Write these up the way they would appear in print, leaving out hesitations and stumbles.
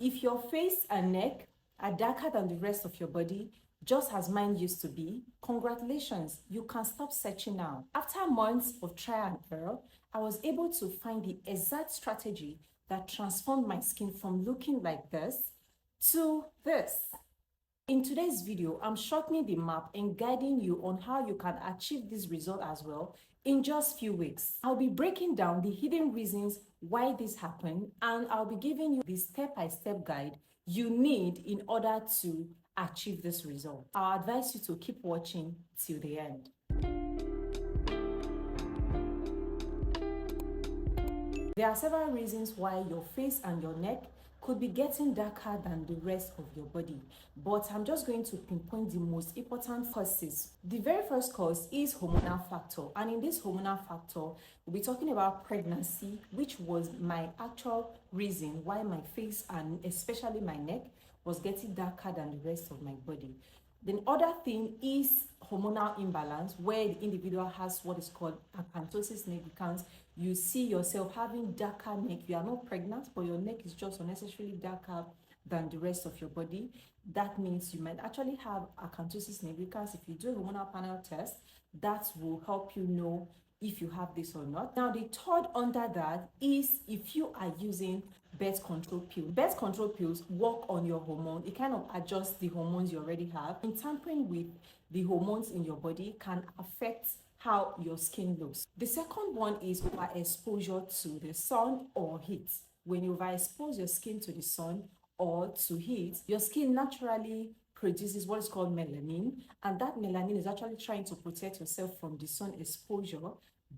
If your face and neck are darker than the rest of your body, just as mine used to be, congratulations, you can stop searching now. After months of trial and error, I was able to find the exact strategy that transformed my skin from looking like this to this. In today's video, I'm shortening the map and guiding you on how you can achieve this result as well in just few weeks. I'll be breaking down the hidden reasons why this happened, and I'll be giving you the step-by-step guide you need in order to achieve this result. I'll advise you to keep watching till the end. There are several reasons why your face and your neck could be getting darker than the rest of your body, but I'm just going to pinpoint the most important causes. The very first cause is hormonal factor, and in this hormonal factor, we'll be talking about pregnancy, which was my actual reason why my face and especially my neck was getting darker than the rest of my body. The other thing is hormonal imbalance, where the individual has what is called acanthosis nigricans. You see yourself having darker neck. You are not pregnant, but your neck is just unnecessarily darker than the rest of your body. That means you might actually have acanthosis nigricans. If you do a hormonal panel test, that will help you know if you have this or not. Now, the third under that is if you are using birth control pills. Birth control pills work on your hormone. It kind of adjusts the hormones you already have. And tampering with the hormones in your body can affect how your skin looks. The second one is overexposure to the sun or heat. When you overexpose your skin to the sun or to heat, your skin naturally produces what is called melanin, and that melanin is actually trying to protect yourself from the sun exposure,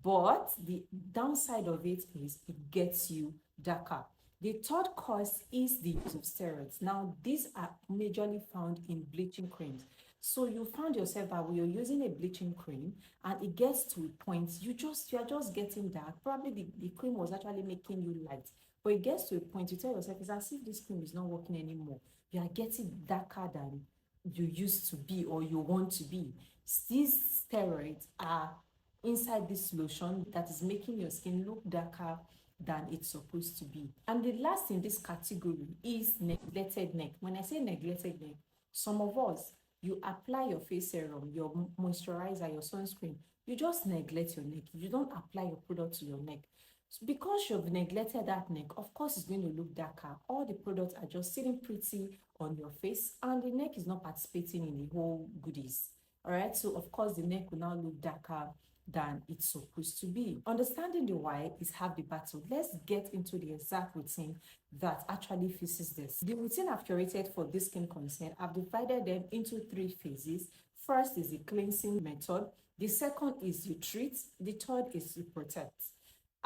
but the downside of it is it gets you darker. The third cause is the use of steroids. Now, these are majorly found in bleaching creams. So you found yourself that when you're using a bleaching cream and it gets to a point, you are just getting dark. Probably the cream was actually making you light, but it gets to a point you tell yourself it's as if this cream is not working anymore. You are getting darker than you used to be or you want to be. These steroids are inside this lotion that is making your skin look darker than it's supposed to be. And the last in this category is neglected neck. When I say neglected neck, some of us, you apply your face serum, your moisturizer, your sunscreen, you just neglect your neck. You don't apply your product to your neck. So because you've neglected that neck, of course it's going to look darker. All the products are just sitting pretty on your face and the neck is not participating in the whole goodies. All right, so of course the neck will now look darker than it's supposed to be. Understanding the why is half the battle. Let's get into the exact routine that actually fixes this. The routine I've curated for this skin concern, I've divided them into 3 phases. First is the cleansing method. The second is you treat. The third is you protect.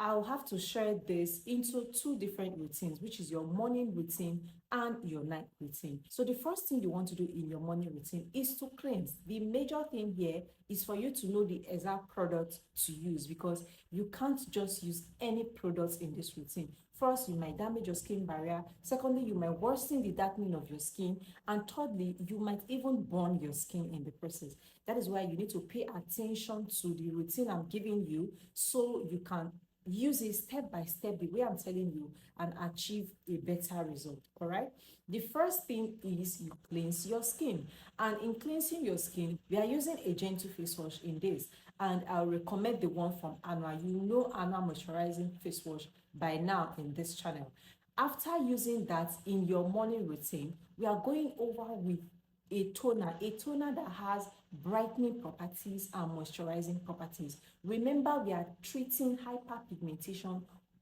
I'll have to share this into 2 different routines, which is your morning routine and your night routine. So the first thing you want to do in your morning routine is to cleanse. The major thing here is for you to know the exact product to use, because you can't just use any products in this routine. First, you might damage your skin barrier. Secondly, you might worsen the darkening of your skin. And thirdly, you might even burn your skin in the process. That is why you need to pay attention to the routine I'm giving you so you can use it step by step the way I'm telling you and achieve a better result. All right, the first thing is you cleanse your skin, and in cleansing your skin we are using a gentle face wash in this, and I'll recommend the one from Anua. You know Anua moisturizing face wash by now in this channel. After using that in your morning routine, we are going over with a toner that has brightening properties and moisturizing properties. Remember, we are treating hyperpigmentation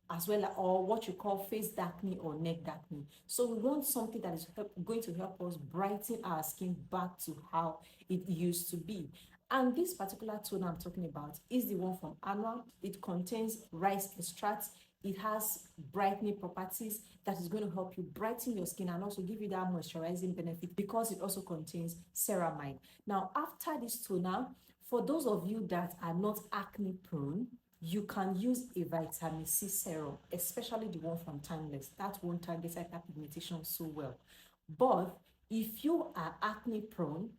as well, or what you call face darkening or neck darkening. So we want something that is going to help us brighten our skin back to how it used to be. And this particular toner I'm talking about is the one from Anua. It contains rice extract. It has brightening properties that is going to help you brighten your skin and also give you that moisturizing benefit, because it also contains ceramide. Now, after this toner, for those of you that are not acne prone, you can use a vitamin C serum, especially the one from Timeless. That one targets hyperpigmentation so well. But if you are acne prone,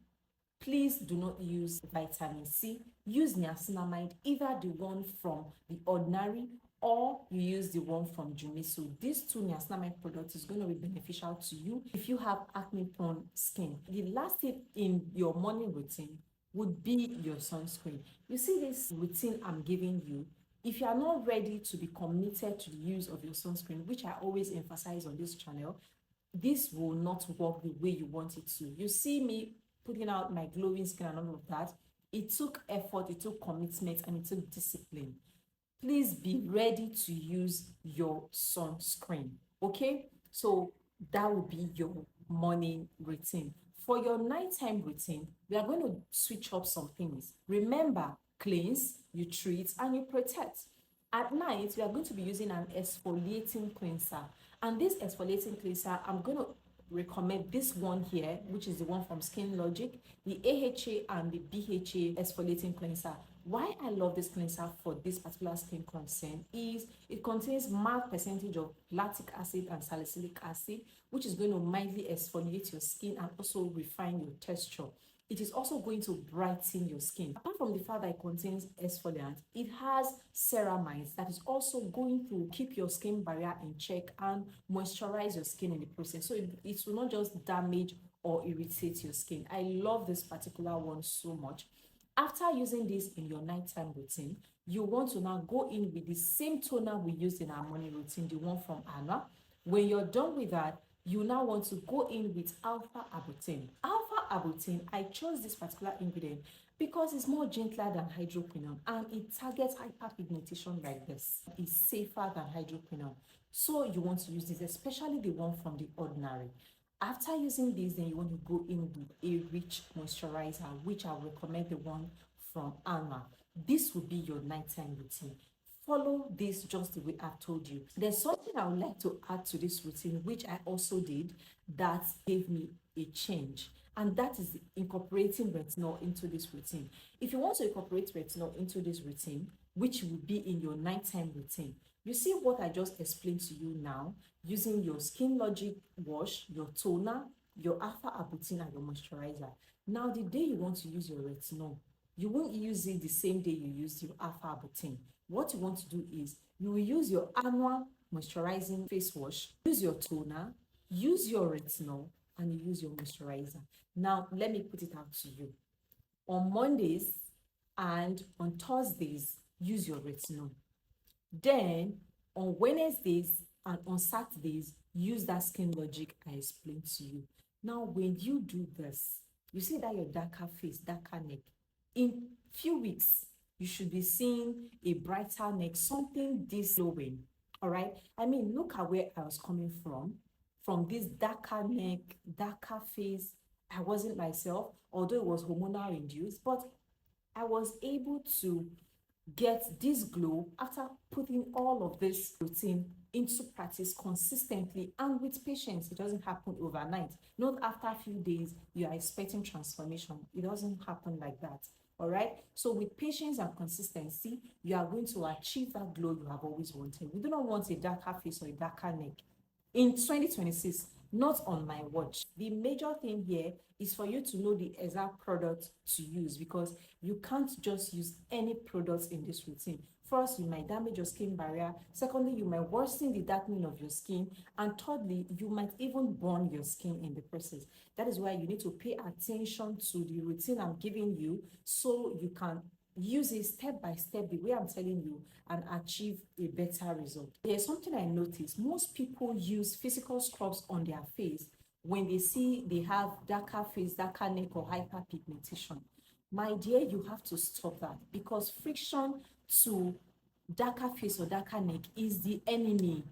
please do not use vitamin C. Use niacinamide, either the one from The Ordinary or you use the one from Jumi. So these two niacinamide products is going to be beneficial to you if you have acne prone skin. The last tip in your morning routine would be your sunscreen. You see this routine I'm giving you, if you are not ready to be committed to the use of your sunscreen, which I always emphasize on this channel, this will not work the way you want it to. You see me putting out my glowing skin and all of that. It took effort, it took commitment, and it took discipline. Please be ready to use your sunscreen. Okay, so that will be your morning routine. For your nighttime routine, we are going to switch up some things. Remember, cleanse, you treat, and you protect. At night, we are going to be using an exfoliating cleanser, and this exfoliating cleanser, I'm going to recommend this one here, which is the one from Skin Logic, the AHA and the BHA exfoliating cleanser. Why I love this cleanser for this particular skin concern is it contains mild percentage of lactic acid and salicylic acid, which is going to mildly exfoliate your skin and also refine your texture. It is also going to brighten your skin. Apart from the fact that it contains exfoliant, it has ceramides that is also going to keep your skin barrier in check and moisturize your skin in the process. So it will not just damage or irritate your skin. I love this particular one so much. After using this in your nighttime routine, you want to now go in with the same toner we used in our morning routine, the one from Anna. When you're done with that, you now want to go in with alpha arbutin. Alpha arbutin, I chose this particular ingredient because it's more gentler than hydroquinone and it targets hyperpigmentation like this. It's safer than hydroquinone. So you want to use this, especially the one from the Ordinary. After using this, then you want to go in with a rich moisturizer, which I recommend the one from Alma. This will be your nighttime routine. Follow this just the way I've told you. There's something I would like to add to this routine, which I also did, that gave me a change, and that is incorporating retinol into this routine. If you want to incorporate retinol into this routine, which will be in your nighttime routine, you see what I just explained to you now, using your Skin Logic wash, your toner, your alpha arbutin, and your moisturizer. Now, the day you want to use your retinol, you won't use it the same day you use your alpha arbutin. What you want to do is you will use your annual moisturizing face wash, use your toner, use your retinol, and you use your moisturizer. Now, let me put it out to you. On Mondays and on Thursdays, use your retinol. Then on Wednesdays and on Saturdays, use that Skin Logic I explained to you. Now, when you do this, you see that your darker face, darker neck, in few weeks, you should be seeing a brighter neck, something this glowing. All right. I mean, look at where I was coming from this darker neck, darker face. I wasn't myself, although it was hormonal induced, but I was able to get this glow after putting all of this routine into practice consistently and with patience. It doesn't happen overnight. Not after a few days you are expecting transformation. It doesn't happen like that. All right. So with patience and consistency, you are going to achieve that glow you have always wanted. We do not want a darker face or a darker neck in 2026, not on my watch. The major thing here is for you to know the exact product to use, because you can't just use any products in this routine. First, you might damage your skin barrier. Secondly, you might worsen the darkening of your skin. And thirdly, you might even burn your skin in the process. That is why you need to pay attention to the routine I'm giving you so you can use it step by step the way I'm telling you and achieve a better result. There's something I noticed. Most people use physical scrubs on their face when they see they have darker face, darker neck, or hyperpigmentation. My dear, you have to stop that, because friction to darker face or darker neck is the enemy.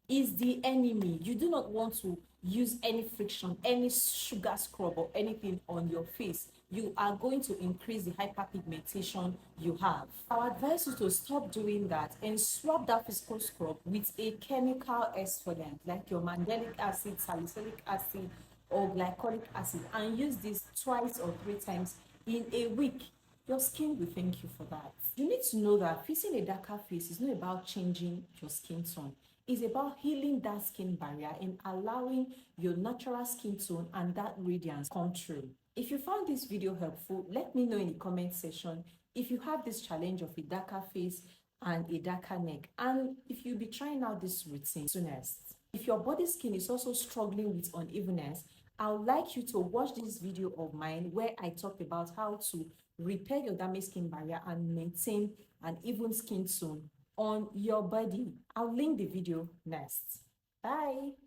You do not want to use any friction, any sugar scrub or anything on your face. You are going to increase the hyperpigmentation you have. I advise you to stop doing that and swap that physical scrub with a chemical exfoliant like your mandelic acid, salicylic acid, or glycolic acid, and use this twice or 3 times in a week. Your skin will thank you for that. You need to know that fixing a darker face is not about changing your skin tone. It's about healing that skin barrier and allowing your natural skin tone and that radiance come true. If you found this video helpful, let me know in the comment section if you have this challenge of a darker face and a darker neck. And if you'll be trying out this routine soonest, if your body skin is also struggling with unevenness, I would like you to watch this video of mine where I talk about how to repair your damaged skin barrier and maintain an even skin tone on your body. I'll link the video next. Bye.